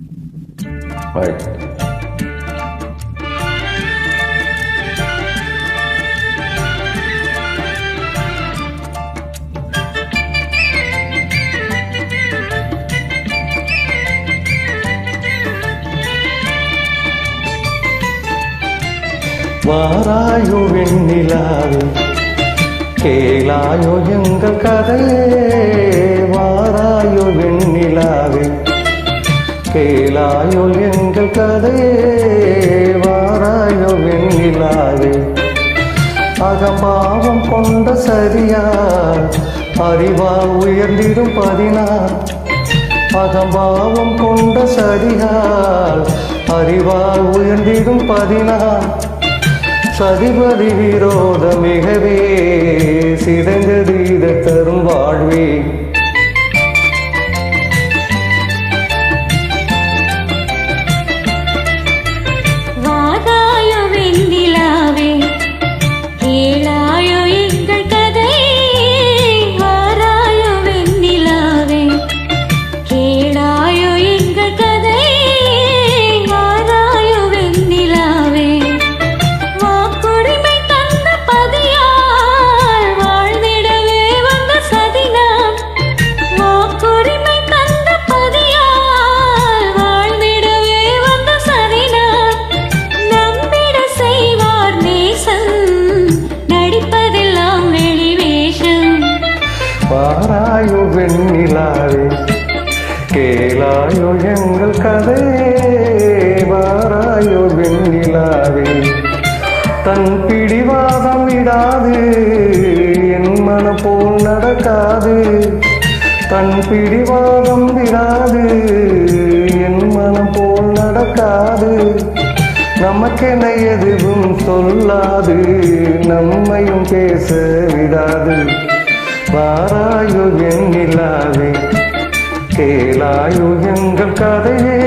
Right. வாராயோ வெண்ணிலாவே கேளாயோ எங்கள் கதையே, வாராயோ வெண்ணிலாவே கேளாயோ எங்கள் கதையே, வாராயோ வெண்ணிலாவே. அகம்பாவம் கொண்ட சரியார் அறிவால் உயர்ந்திடும் பதினார், அகம்பாவம் கொண்ட சரியார் அறிவால் உயர்ந்திடும் பதினார். சதிபதி விரோத மிகவே சிதைந்தது இதை தரும் வாழ்வே. வாராயோ வெண்ணிலாவே கேளாயோ எங்கள் கதை, வாராயோ வெண்ணிலாவே கேளாயோ எங்கள் கதை, வாராயோ வெண்ணிலாவே. வாக்குரிமை தந்த பதியால் வாழ்ந்திடவே வந்த சதினான், வாக்குரிமை தந்த பதியால் வாழ்ந்திடவே வந்த சதினான். நம்பிட செய்வார் நேசம், நடிப்பதெல்லாம் வெளிவேஷம். வாராயோ வெண்ணிலாவே கேளாயோ எங்கள் கதையே, வாராயோ வெண்ணிலாவே. தன் பிடிவாதம் விடாது என் மனம் போல் நடக்காது, தன் பிடிவாதம் விடாது என் மனம் போல் நடக்காது. நமக்கென எதுவும் சொல்லாது, நம்மையும் பேச விடாது. வாராயோ வெண்ணிலாவே கேளாயோ எங்கள் கதையே.